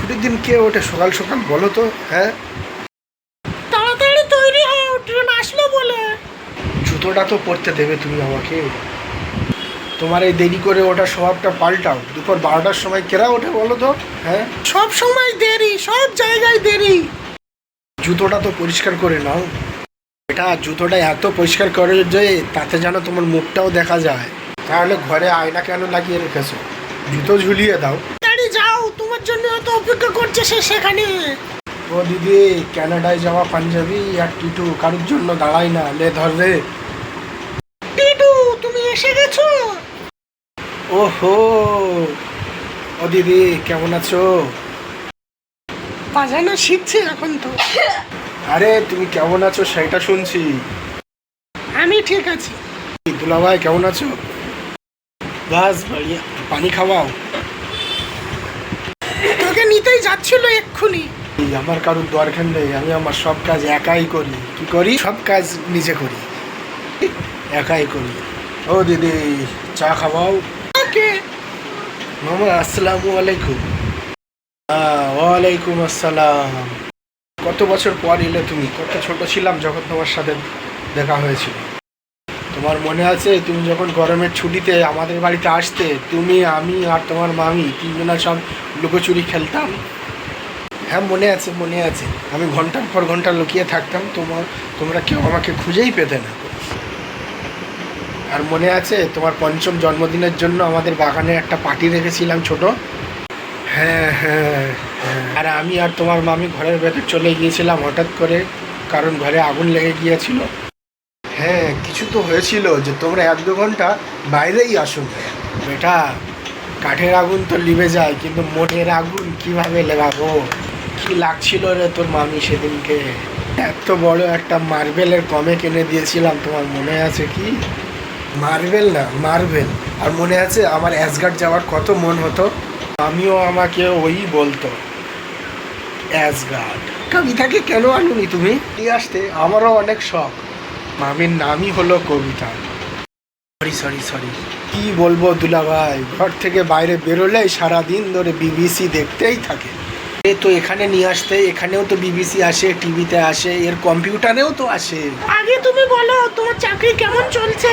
ছুটির দিন কে ওঠে সকাল সকাল বলো তো? হ্যাঁ, তাড়াতাড়ি তৈরি হও, ট্রেন আসলো বলে। জুতোটা তো পরতে দেবে তুমি আমাকে। তোমার এই দেরি করে ওঠার স্বভাবটা পাল্টাও। দুপুর 12টার সময় কেরা ওঠে বলো তো? হ্যাঁ, সব সময় দেরি, সব জায়গায় দেরি। জুতোটা তো পরিষ্কার করে নাও। এটা জুতোটা এত পরিষ্কার করে যে তাতে যেন তোমার মুখটাও দেখা যায়। তাহলে ঘরে আয়না কেন লাগিয়ে রেখেছো? জুতো ঝুলিয়ে দাও। তাড়াতাড়ি যাও, তোমার জন্য তো অপেক্ষা করছে সে সেখানে। ও দিদি, কানাডায় যাওয়া পাঞ্জাবি আর টিটু কারোর জন্য দাঁড়ায় না, লে ধর রে। টিটু, তুমি এসে গেছো? ওহো, ও দিদি কেমন আছো? বাজানো শিখছে এখন তো। আরে তুমি কেমন আছো সেটা শুনছি। আমি ঠিক আছি। দুলাভাই কেমন আছো? বাস বাড়িয়া, পানি খাওয়াও। তোকে নিতেই যাচ্ছিল এক্ষুনি। এই আমার কারোর দরকার নেই, আমি আমার সব কাজ একাই করি। কি করি? সব কাজ নিজে করি, একাই করি। ও দিদি, চা খাওয়াও। ওকে। মামা আসসালামু আলাইকুম। ওয়ালাইকুম আসসালাম। কত বছর পর এলে তুমি? কত ছোট ছিলাম যখন তোমার সাথে দেখা হয়েছিল। তোমার মনে আছে তুমি যখন গরমের ছুটিতে আমাদের বাড়িতে আসতে? তুমি, আমি আর তোমার মামি তিনজনা সব লুকোচুরি খেলতাম। হ্যাঁ মনে আছে, মনে আছে। আমি ঘন্টার পর ঘন্টা লুকিয়ে থাকতাম, তোমরা কেউ আমাকে খুঁজেই পেতে না। আর মনে আছে তোমার পঞ্চম জন্মদিনের জন্য আমাদের বাগানে একটা পার্টি রেখেছিলাম ছোট? হ্যাঁ হ্যাঁ হ্যাঁ। আর আমি আর তোমার মামি ঘরের ভেতর চলে গিয়েছিলাম হঠাৎ করে, কারণ ঘরে আগুন লেগে গিয়েছিল। হ্যাঁ, কিছু তো হয়েছিল যে তোমরা 1-2 ঘন্টা বাইরেই আসো। বেটা, কাঠের আগুন তো লিভে যায়, কিন্তু মনের আগুন কিভাবে লেগাবো? কি লাগছিল রে তোর মামি সেদিনকে? এত বড় একটা মার্বেলের কমে কিনে দিয়েছিলাম, তোমার মনে আছে কি? মার্বেল না, মার্বেল। আর মনে আছে আমার অ্যাসগার্ড যাওয়ার কত মন হতো? আমিও আমাকে ওই বলতো অ্যাসগার্ড। কবিতাকে কেন আনুনি তুমি? নিয়ে আসতে আমারও অনেক শখ। মামির নামই হলো কবিতা। সরি সরি সরি, কি বলবো দুলাভাই, ঘর থেকে বাইরে বেরোলেই সারাদিন ধরে বিবিসি দেখতেই থাকে। এ তো এখানে নিয়ে আসতে, এখানেও তো বিবিসি আসে, টিভিতে আসে, এর কম্পিউটারেও তো আসে। আগে তুমি বলো তোমার চাকরি কেমন চলছে?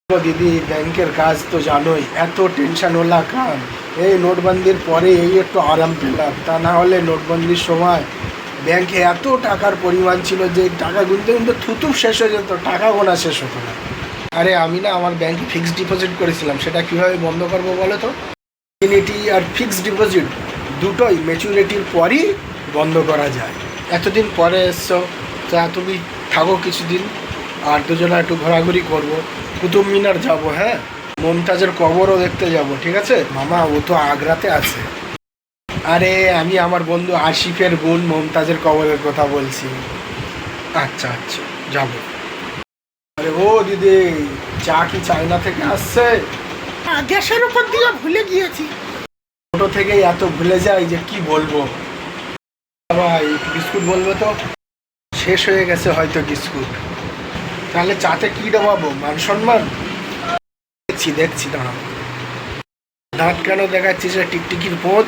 ও দিদি, ব্যাংকের কাজ তো জানোই, এত টেনশনওয়ালা কাজ। এই নোটবন্দির পরে এই একটু আরাম পেলাম, তা না হলে নোটবন্দির সময় ব্যাংকে এত টাকার পরিমাণ ছিল যে টাকা গুনতে গুনতে থুতু শেষ হয়ে যেত, টাকা গোনা শেষ হতো না। আরে আমি না আমার ব্যাংকে ফিক্সড ডিপোজিট করেছিলাম, সেটা কীভাবে বন্ধ করবো বলো তো? ইনফিনিটি আর ফিক্সড ডিপোজিট দুটোই ম্যাচুরিটির পরই বন্ধ করা যায়। এতদিন পরে এসছো, তা তুমি থাকো কিছুদিন, আর দুজনে একটু ঘোরাঘুরি করবো, কুতুব মিনার যাবো, হ্যাঁ, মমতাজের কবরও দেখতে যাব, ঠিক আছে? মামা ও তো আগ্রাতে আছে। আরে আমি আমার বন্ধু আসিফের বোন মমতাজের কবরের কথা বলছি। আচ্ছা আচ্ছা, যাবো। আরে ও দিদি, চা কি চায়না থেকে আসছে? গ্যাসের উপর দিয়ে ভুলে গিয়েছি। ছোটো থেকেই এত ভুলে যাই যে কি বলবো। ভাই বিস্কুট বলবো তো? শেষ হয়ে গেছে হয়তো বিস্কুট। তাহলে চাতে কি দেওয়াবো? মান সম্মান? দেখছি দেখছি, দাঁড়াও। দাঁত কেন দেখাচ্ছিস রে টিকটিকির পোদ?